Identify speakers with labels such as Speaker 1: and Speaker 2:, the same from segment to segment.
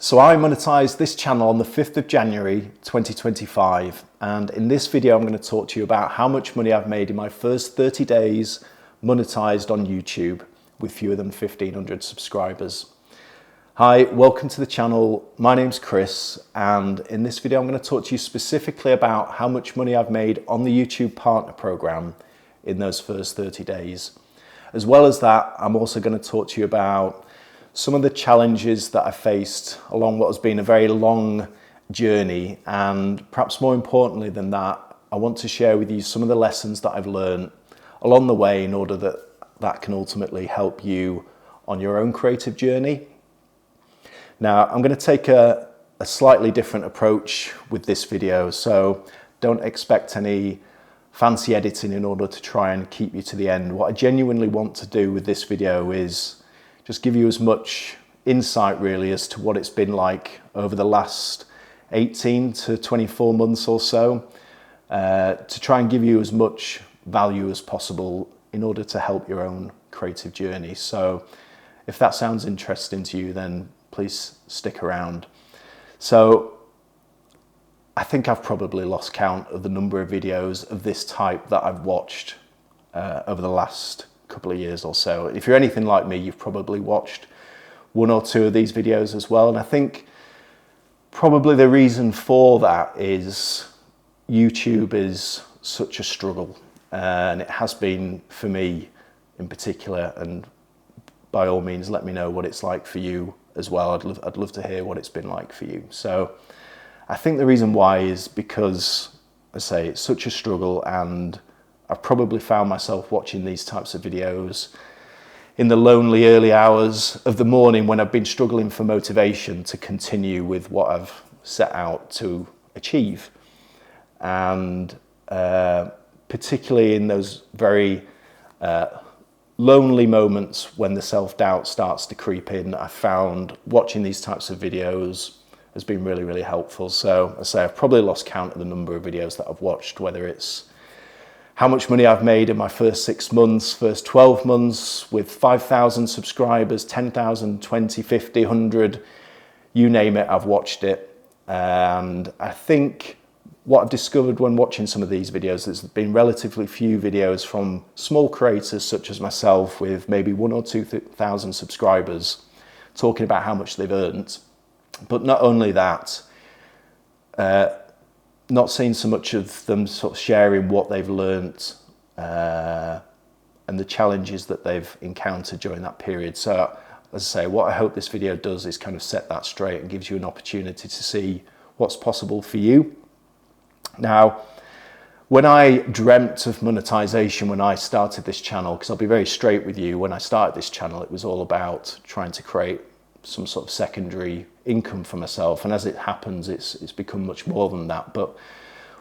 Speaker 1: So I monetized this channel on the 5th of January 2025, and in this video I'm going to talk to you about how much money I've made in my first 30 days monetized on YouTube with fewer than 1,500 subscribers. Hi, welcome to the channel. My name's Chris, and in this video I'm going to talk to you specifically about how much money I've made on the YouTube Partner Program in those first 30 days. As well as that, I'm also going to talk to you about some of the challenges that I faced along what has been a very long journey, and perhaps more importantly than that, I want to share with you some of the lessons that I've learned along the way in order that can ultimately help you on your own creative journey. Now, I'm going to take a slightly different approach with this video, so don't expect any fancy editing in order to try and keep you to the end. What I genuinely want to do with this video is just give you as much insight really as to what it's been like over the last 18 to 24 months or so, to try and give you as much value as possible in order to help your own creative journey. So if that sounds interesting to you, then please stick around. So I think I've probably lost count of the number of videos of this type that I've watched over the last couple of years or so. If you're anything like me, you've probably watched one or two of these videos as well. And I think probably the reason for that is YouTube is such a struggle, and it has been for me in particular. And by all means, let me know what it's like for you as well. I'd love to hear what it's been like for you. So I think the reason why is because, I say, it's such a struggle, and I've probably found myself watching these types of videos in the lonely early hours of the morning when I've been struggling for motivation to continue with what I've set out to achieve. And particularly in those very lonely moments when the self-doubt starts to creep in, I found watching these types of videos has been really, really helpful. So I say I've probably lost count of the number of videos that I've watched, whether it's how much money I've made in my first 6 months, first 12 months with 5,000 subscribers, 10,000, 20, 50, 100, you name it, I've watched it. And I think what I've discovered when watching some of these videos, there's been relatively few videos from small creators such as myself with maybe 1,000 or 2,000 subscribers talking about how much they've earned. But not only that, not seeing so much of them sort of sharing what they've learnt and the challenges that they've encountered during that period. So as I say, what I hope this video does is kind of set that straight and gives you an opportunity to see what's possible for you. Now, when I dreamt of monetization when I started this channel, because I'll be very straight with you, when I started this channel it was all about trying to create some sort of secondary income for myself, and as it happens it's become much more than that. But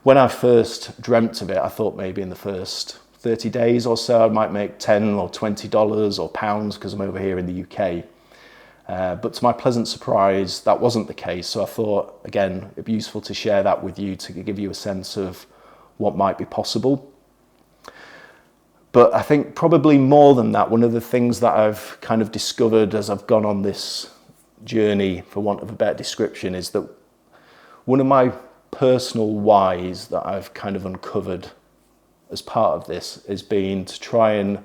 Speaker 1: when I first dreamt of it, I thought maybe in the first 30 days or so I might make $10 or $20 or pounds, because I'm over here in the UK. But to my pleasant surprise, that wasn't the case. So I thought, again, it'd be useful to share that with you to give you a sense of what might be possible. But I think probably more than that, one of the things that I've kind of discovered as I've gone on this journey, for want of a better description, is that one of my personal whys that I've kind of uncovered as part of this has been to try and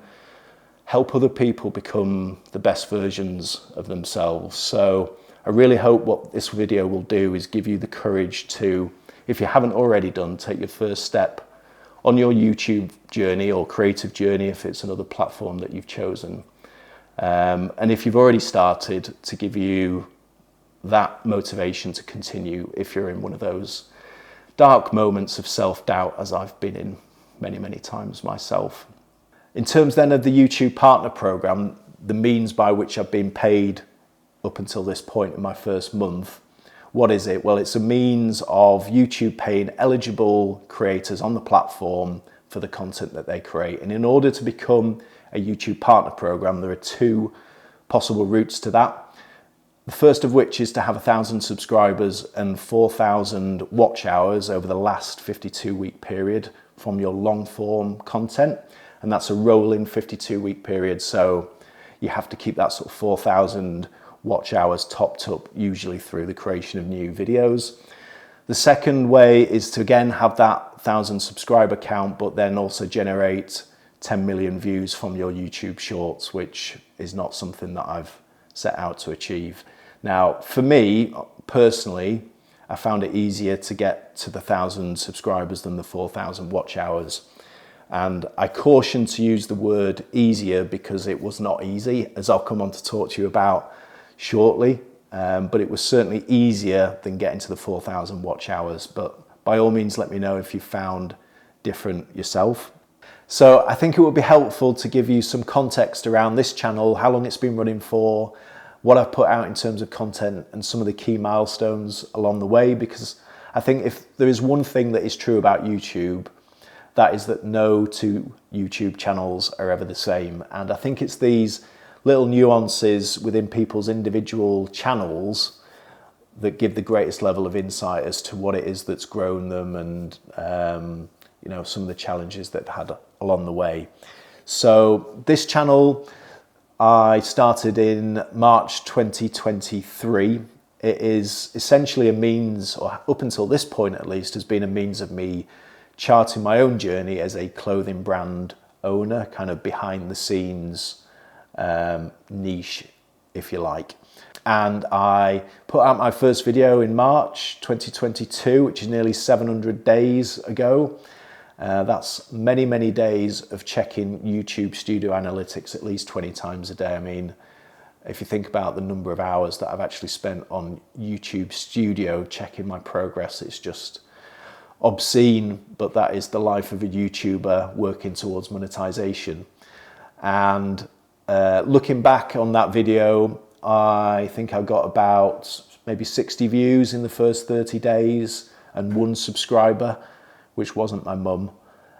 Speaker 1: help other people become the best versions of themselves. So I really hope what this video will do is give you the courage to, if you haven't already done, take your first step on your YouTube journey or creative journey if it's another platform that you've chosen. And if you've already started, to give you that motivation to continue if you're in one of those dark moments of self-doubt, as I've been in many, many times myself. In terms then of the YouTube Partner Program, the means by which I've been paid up until this point in my first month, what is it? Well, it's a means of YouTube paying eligible creators on the platform for the content that they create. And in order to become a YouTube Partner Program, there are two possible routes to that. The first of which is to have 1,000 subscribers and 4,000 watch hours over the last 52-week period from your long form content. And that's a rolling 52-week period. So you have to keep that sort of 4,000 watch hours topped up, usually through the creation of new videos. The second way is to again have that 1,000 subscriber count, but then also generate 10 million views from your YouTube shorts, which is not something that I've set out to achieve. Now, for me personally, I found it easier to get to the 1,000 subscribers than the 4,000 watch hours. And I caution to use the word easier because it was not easy, as I'll come on to talk to you about shortly. But it was certainly easier than getting to the 4,000 watch hours. But by all means, let me know if you found different yourself. So I think it would be helpful to give you some context around this channel, how long it's been running for, what I've put out in terms of content, and some of the key milestones along the way, because I think if there is one thing that is true about YouTube, that is that no two YouTube channels are ever the same. And I think it's these little nuances within people's individual channels that give the greatest level of insight as to what it is that's grown them and you know, some of the challenges that they've had along the way. So this channel I started in March 2023. It is essentially a means, or up until this point at least, has been a means of me charting my own journey as a clothing brand owner, kind of behind the scenes niche, if you like. And I put out my first video in March 2022, which is nearly 700 days ago. That's many, many days of checking YouTube Studio Analytics at least 20 times a day. I mean, if you think about the number of hours that I've actually spent on YouTube Studio checking my progress, it's just obscene, but that is the life of a YouTuber working towards monetization. And looking back on that video, I think I got about maybe 60 views in the first 30 days and 1 subscriber, which wasn't my mum.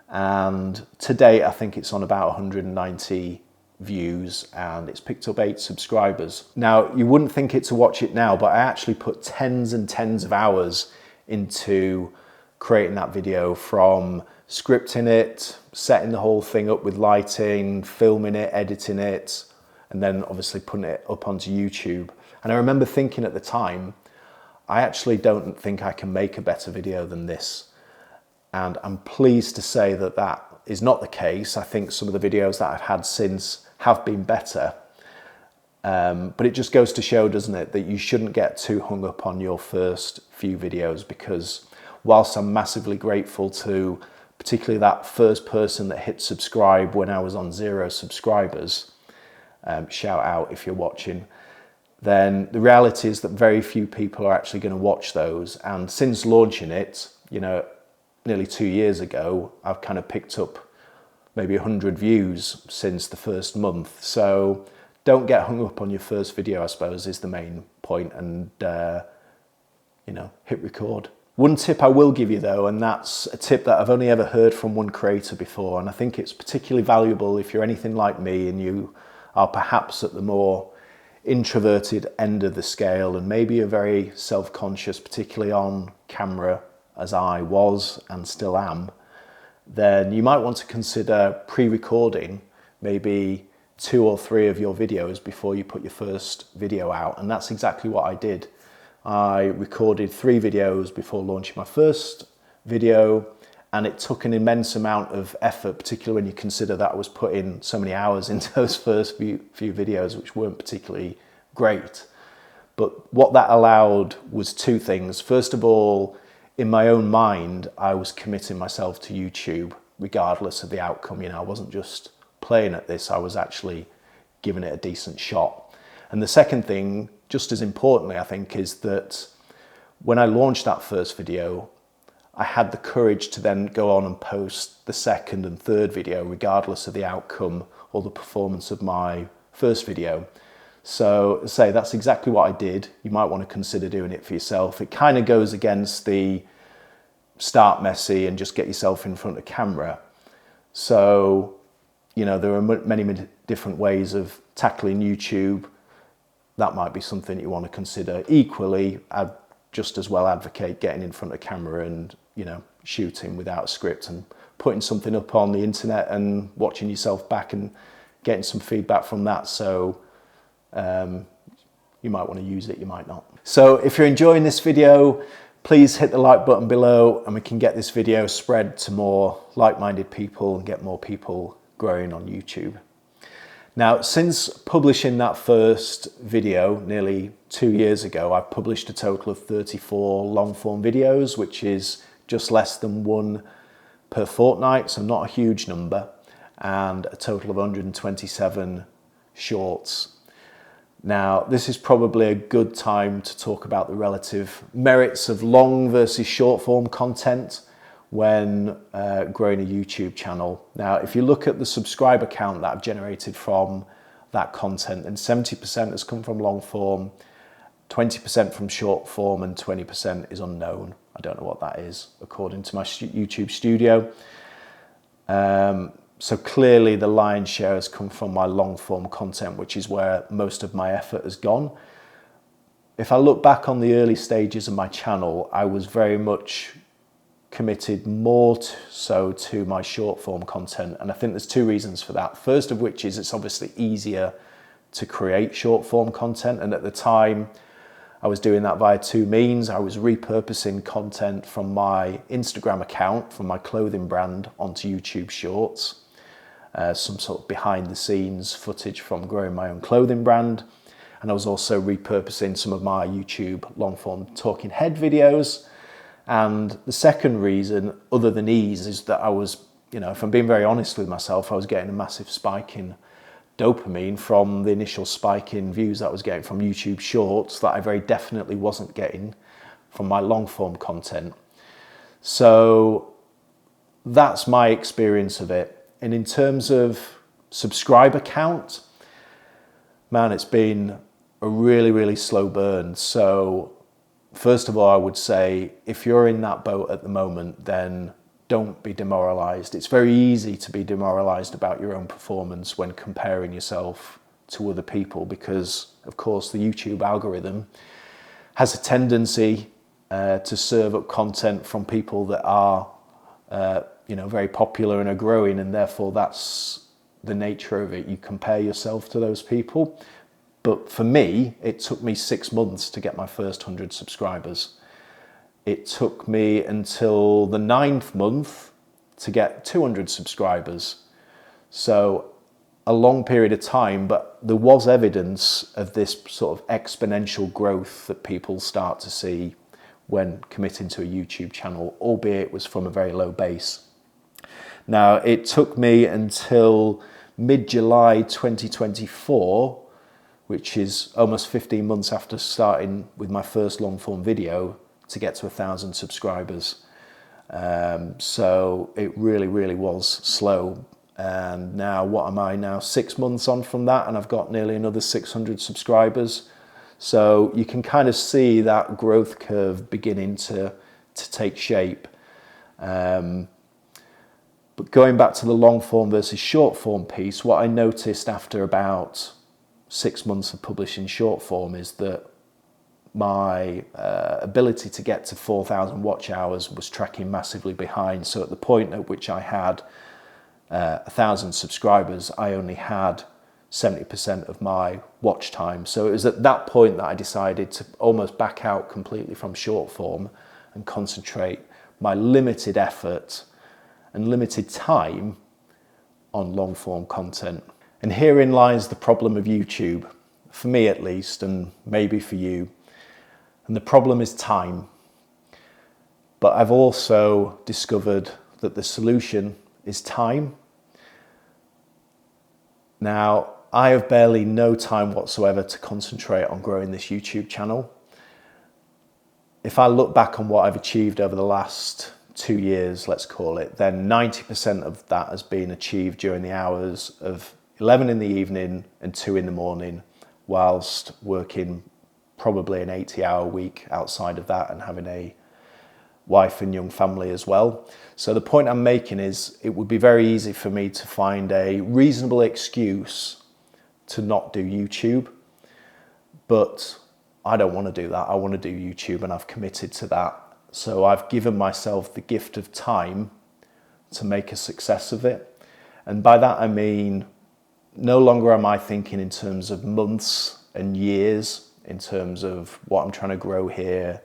Speaker 1: And to date, I think it's on about 190 views and it's picked up 8 subscribers. Now, you wouldn't think it to watch it now, but I actually put tens and tens of hours into creating that video, from scripting it, setting the whole thing up with lighting, filming it, editing it, and then obviously putting it up onto YouTube. And I remember thinking at the time, I actually don't think I can make a better video than this. And I'm pleased to say that that is not the case. I think some of the videos that I've had since have been better. But it just goes to show, doesn't it, that you shouldn't get too hung up on your first few videos, because whilst I'm massively grateful to particularly that first person that hit subscribe when I was on 0 subscribers, shout out if you're watching, then the reality is that very few people are actually going to watch those. And since launching it, you know, nearly 2 years ago, I've kind of picked up maybe 100 views since the first month. So don't get hung up on your first video, I suppose, is the main point, and you know, hit record. One tip I will give you though, and that's a tip that I've only ever heard from one creator before, and I think it's particularly valuable if you're anything like me and you are perhaps at the more introverted end of the scale and maybe you're very self-conscious, particularly on camera, as I was and still am, then you might want to consider pre-recording maybe 2 or 3 of your videos before you put your first video out. And that's exactly what I did. I recorded 3 videos before launching my first video, and it took an immense amount of effort, particularly when you consider that I was putting so many hours into those first few videos, which weren't particularly great. But what that allowed was 2 things. First of all, in my own mind, I was committing myself to YouTube regardless of the outcome. You know, I wasn't just playing at this, I was actually giving it a decent shot. And the second thing, just as importantly, I think, is that when I launched that first video, I had the courage to then go on and post the second and third video regardless of the outcome or the performance of my first video. So say that's exactly what I did. You might want to consider doing it for yourself. It kind of goes against the start messy and just get yourself in front of camera. So, you know, there are many different ways of tackling YouTube. That might be something you want to consider. Equally, I'd just as well advocate getting in front of camera and, you know, shooting without a script and putting something up on the internet and watching yourself back and getting some feedback from that. So You might want to use it, you might not. So if you're enjoying this video, please hit the like button below and we can get this video spread to more like-minded people and get more people growing on YouTube. Now, since publishing that first video nearly 2 years ago, I've published a total of 34 long-form videos, which is just less than one per fortnight, so not a huge number, and a total of 127 shorts. Now, this is probably a good time to talk about the relative merits of long versus short form content when growing a YouTube channel. Now, if you look at the subscriber count that I've generated from that content, then 70% has come from long form, 20% from short form, and 20% is unknown. I don't know what that is, according to my YouTube studio. So clearly the lion's share has come from my long form content, which is where most of my effort has gone. If I look back on the early stages of my channel, I was very much committed more so to my short form content, and I think there's two reasons for that. First of which is it's obviously easier to create short form content, and at the time I was doing that via two means. I was repurposing content from my Instagram account, from my clothing brand, onto YouTube Shorts, some sort of behind the scenes footage from growing my own clothing brand, and I was also repurposing some of my YouTube long form talking head videos. And the second reason, other than ease, is that I was, if I'm being very honest with myself, I was getting a massive spike in dopamine from the initial spike in views that I was getting from YouTube Shorts that I very definitely wasn't getting from my long form content. So that's my experience of it. And in terms of subscriber count, man, it's been a really, really slow burn. So first of all, I would say if you're in that boat at the moment, then don't be demoralized. It's very easy to be demoralized about your own performance when comparing yourself to other people, because of course the YouTube algorithm has a tendency to serve up content from people that are very popular and are growing, and therefore that's the nature of it. You compare yourself to those people. But for me, it took me 6 months to get my first 100 subscribers. It took me until the 9th month to get 200 subscribers. So a long period of time, but there was evidence of this sort of exponential growth that people start to see when committing to a YouTube channel, albeit it was from a very low base. Now, it took me until mid-July 2024, which is almost 15 months after starting with my first long form video, to get to 1,000 subscribers. So it really, really was slow. And now, what am I now? 6 months on from that, and I've got nearly another 600 subscribers. So you can kind of see that growth curve beginning to take shape. But going back to the long form versus short form piece, what I noticed after about 6 months of publishing short form is that my ability to get to 4,000 watch hours was tracking massively behind. So at the point at which I had 1,000 subscribers, I only had 70% of my watch time. So it was at that point that I decided to almost back out completely from short form and concentrate my limited effort and limited time on long form content. And herein lies the problem of YouTube, for me at least, and maybe for you. And the problem is time. But I've also discovered that the solution is time. Now, I have barely no time whatsoever to concentrate on growing this YouTube channel. If I look back on what I've achieved over the last 2 years, let's call it, then 90% of that has been achieved during the hours of 11 in the evening and 2 in the morning, whilst working probably an 80-hour week outside of that and having a wife and young family as well. So the point I'm making is it would be very easy for me to find a reasonable excuse to not do YouTube, but I don't want to do that. I want to do YouTube, and I've committed to that. So I've given myself the gift of time to make a success of it. And by that I mean, no longer am I thinking in terms of months and years in terms of what I'm trying to grow here,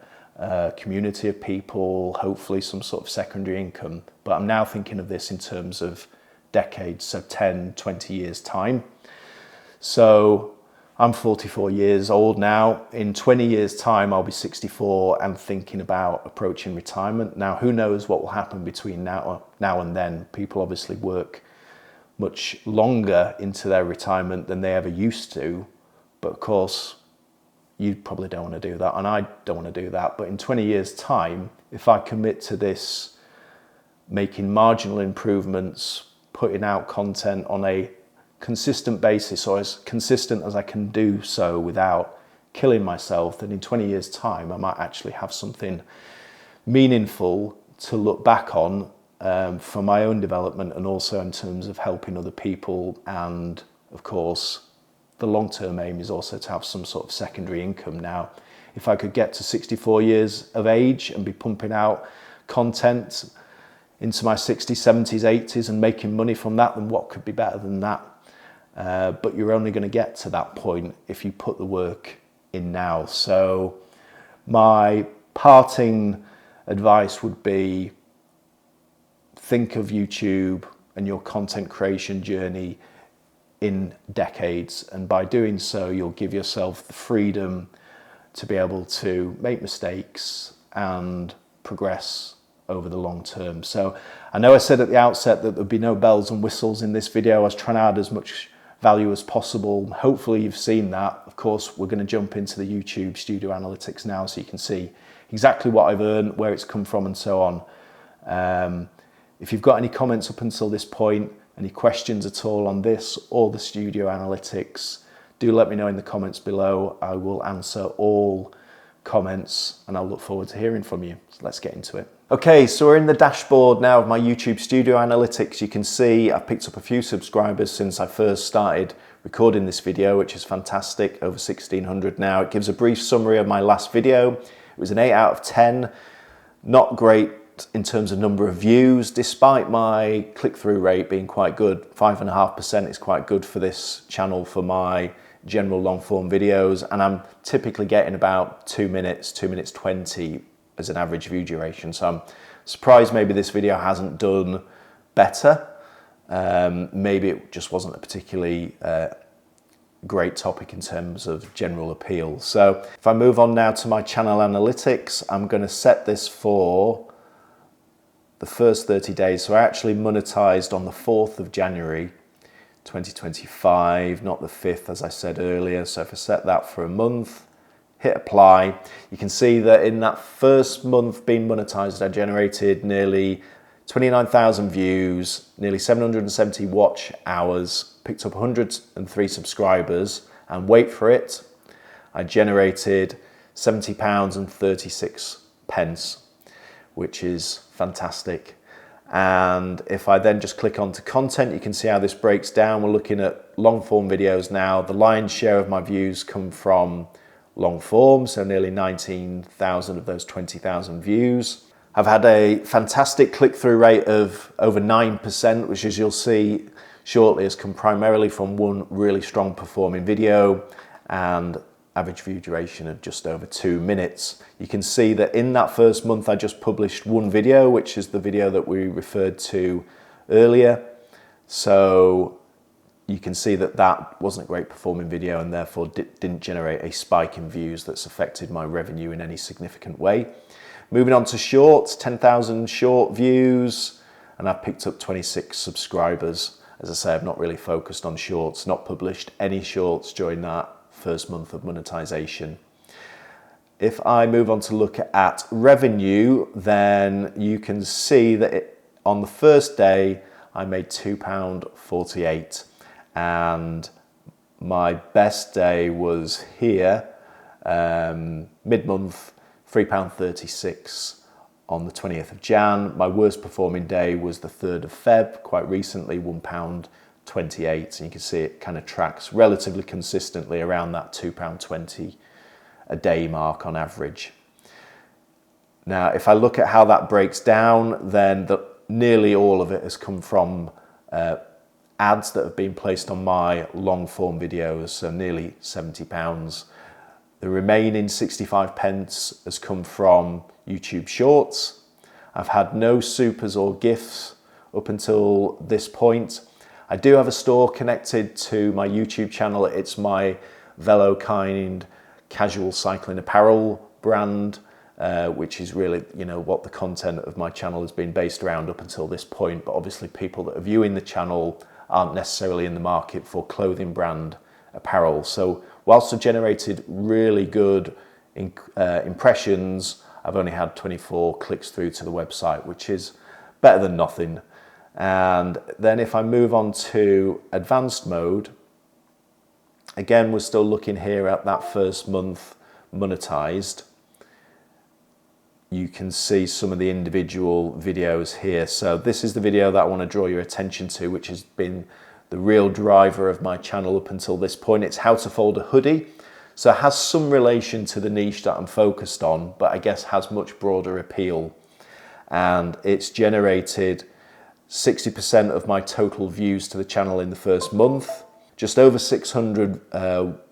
Speaker 1: community of people, hopefully some sort of secondary income. But I'm now thinking of this in terms of decades, so 10, 20 years time. So I'm 44 years old now. In 20 years time, I'll be 64 and thinking about approaching retirement. Now, who knows what will happen between now and then? People obviously work much longer into their retirement than they ever used to. But of course, you probably don't want to do that, and I don't want to do that. But in 20 years' time, if I commit to this, making marginal improvements, putting out content on a consistent basis, or as consistent as I can do so without killing myself, then in 20 years' time, I might actually have something meaningful to look back on for my own development, and also in terms of helping other people. And of course, the long-term aim is also to have some sort of secondary income. Now, if I could get to 64 years of age and be pumping out content into my 60s, 70s, 80s and making money from that, then what could be better than that? But you're only going to get to that point if you put the work in now. So my parting advice would be, think of YouTube and your content creation journey in decades, and by doing so you'll give yourself the freedom to be able to make mistakes and progress over the long term. So I know I said at the outset that there'd be no bells and whistles in this video. I was trying to add as much value as possible. Hopefully you've seen that. Of course, we're going to jump into the YouTube Studio Analytics now so you can see exactly what I've earned, where it's come from and so on. If you've got any comments up until this point, any questions at all on this or the Studio Analytics, do let me know in the comments below. I will answer all comments and I'll look forward to hearing from you. So let's get into it. Okay, so we're in the dashboard now of my YouTube Studio Analytics. You can see I've picked up a few subscribers since I first started recording this video, which is fantastic, over 1,600 now. It gives a brief summary of my last video. It was an 8 out of 10, not great in terms of number of views, despite my click-through rate being quite good. 5.5% is quite good for this channel for my general long-form videos, and I'm typically getting about 2 minutes, 2 minutes 20 as an average view duration. So I'm surprised maybe this video hasn't done better. Maybe it just wasn't a particularly great topic in terms of general appeal. So if I move on now to my channel analytics, I'm going to set this for the first 30 days. So I actually monetized on the 4th of January 2025, not the 5th as I said earlier. So if I set that for a month, hit apply, you can see that in that first month being monetized, I generated nearly 29,000 views, nearly 770 watch hours, picked up 103 subscribers, and wait for it, I generated £70.36, which is fantastic. And if I then just click onto content, you can see how this breaks down. We're looking at long form videos now. The lion's share of my views come from long form, so nearly 19,000 of those 20,000 views. I've had a fantastic click-through rate of over 9%, which, as you'll see shortly, has come primarily from one really strong performing video and average view duration of just over 2 minutes. You can see that in that first month I just published one video, which is the video that we referred to earlier. So you can see that that wasn't a great performing video and therefore didn't generate a spike in views that's affected my revenue in any significant way. Moving on to shorts, 10,000 short views, and I've picked up 26 subscribers. As I say, I've not really focused on shorts, not published any shorts during that first month of monetization. If I move on to look at revenue, then you can see that on the first day I made £2.48, and my best day was here, mid-month, £3.36 on the 20th of Jan. My worst performing day was the 3rd of Feb, quite recently, £1.28, and you can see it kind of tracks relatively consistently around that £2.20 a day mark on average. Now, if I look at how that breaks down, then nearly all of it has come from ads that have been placed on my long form videos, so nearly £70 The remaining 65 pence has come from YouTube Shorts. I've had no supers or gifts up until this point. I do have a store connected to my YouTube channel. It's my VÉLOKIND casual cycling apparel brand, which is really, what the content of my channel has been based around up until this point. But obviously people that are viewing the channel aren't necessarily in the market for clothing brand apparel. So whilst I've generated really good impressions, I've only had 24 clicks through to the website, which is better than nothing. And then if I move on to advanced mode, again, we're still looking here at that first month monetized. You can see some of the individual videos here. So this is the video that I want to draw your attention to, which has been the real driver of my channel up until this point. It's how to fold a hoodie. So it has some relation to the niche that I'm focused on, but I guess has much broader appeal. And it's generated 60% of my total views to the channel in the first month, just over 600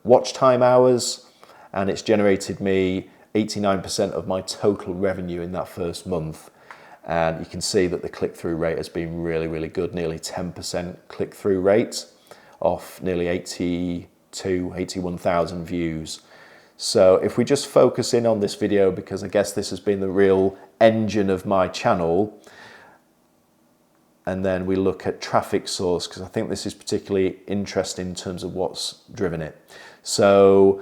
Speaker 1: watch time hours, and it's generated me 89% of my total revenue in that first month. And you can see that the click-through rate has been really, really good, nearly 10% click-through rate off nearly 81,000 views. So if we just focus in on this video, because I guess this has been the real engine of my channel, and then we look at traffic source, because I think this is particularly interesting in terms of what's driven it. So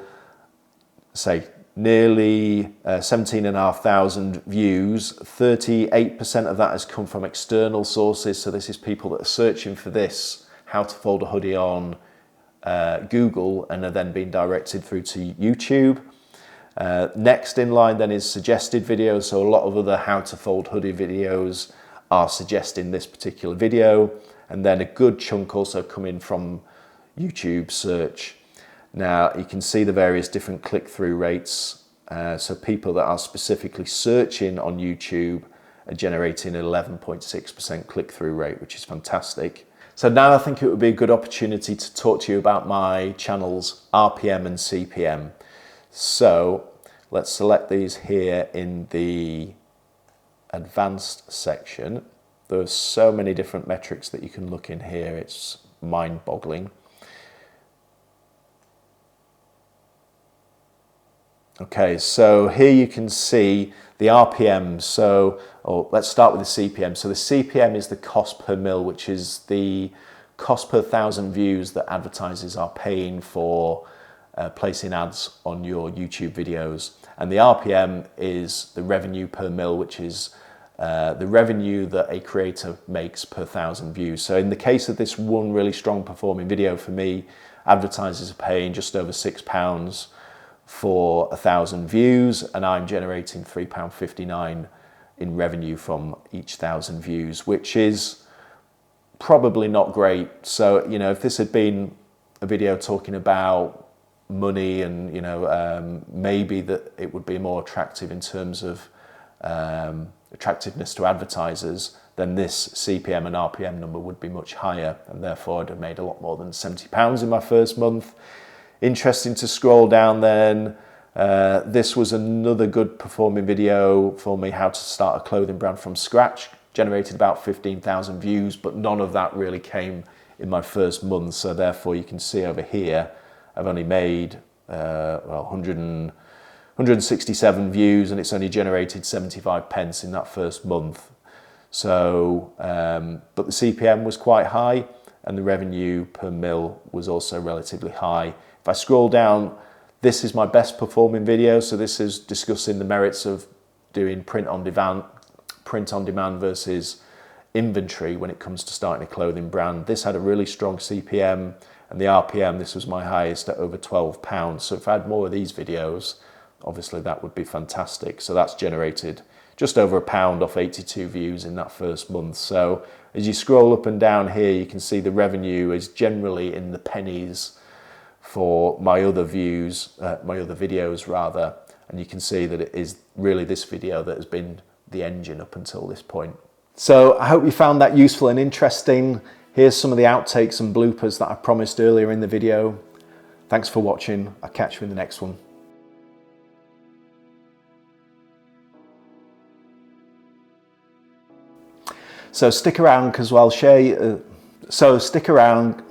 Speaker 1: say nearly 17,500 views, 38% of that has come from external sources. So this is people that are searching for this, how to fold a hoodie on Google, and are then being directed through to YouTube. Next in line then is suggested videos. So a lot of other how to fold hoodie videos are suggesting this particular video, and then a good chunk also coming from YouTube search. Now you can see the various different click-through rates. So people that are specifically searching on YouTube are generating an 11.6% click-through rate, which is fantastic. So now I think it would be a good opportunity to talk to you about my channel's RPM and CPM. So let's select these here in the advanced section. There's so many different metrics that you can look in here. It's mind-boggling. Okay, so here you can see the RPM. So, let's start with the CPM. So the CPM is the cost per mil, which is the cost per 1,000 views that advertisers are paying for placing ads on your YouTube videos. And the RPM is the revenue per mil, which is the revenue that a creator makes per 1,000 views. So in the case of this one really strong performing video for me, advertisers are paying just over £6 for 1,000 views, and I'm generating £3.59 in revenue from each 1,000 views, which is probably not great. So, if this had been a video talking about money and, maybe that it would be more attractive in terms of attractiveness to advertisers, then this CPM and RPM number would be much higher, and therefore I'd have made a lot more than £70 in my first month. Interesting to scroll down then. This was another good performing video for me, how to start a clothing brand from scratch. Generated about 15,000 views, but none of that really came in my first month. So therefore you can see over here, I've only made 167 views, and it's only generated 75 pence in that first month. So, but the CPM was quite high, and the revenue per mil was also relatively high. If I scroll down, this is my best performing video. So this is discussing the merits of doing print on demand versus inventory when it comes to starting a clothing brand. This had a really strong CPM, and the RPM, this was my highest at over £12. So if I had more of these videos, obviously that would be fantastic. So that's generated just over £1 off 82 views in that first month. So as you scroll up and down here, you can see the revenue is generally in the pennies for my other videos rather, and you can see that it is really this video that has been the engine up until this point. So I hope you found that useful and interesting. Here's some of the outtakes and bloopers that I promised earlier in the video. Thanks for watching. I'll catch you in the next one. So stick around because I'll share. So stick around.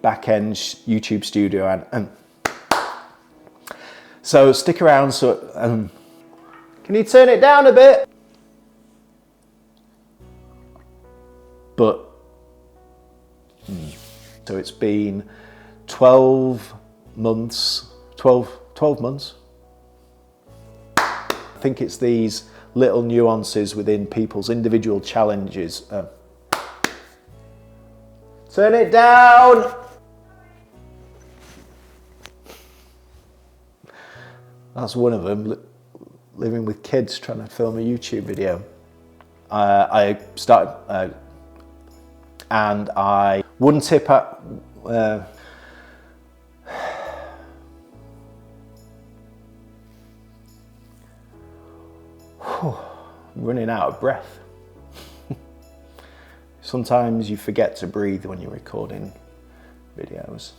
Speaker 1: Back-end YouTube studio and so stick around. So can you turn it down a bit? But so it's been 12 months. 12 months. I think it's these little nuances within people's individual challenges. Turn it down! That's one of them, living with kids trying to film a YouTube video. I started, and I one tip at, I'm running out of breath. Sometimes you forget to breathe when you're recording videos.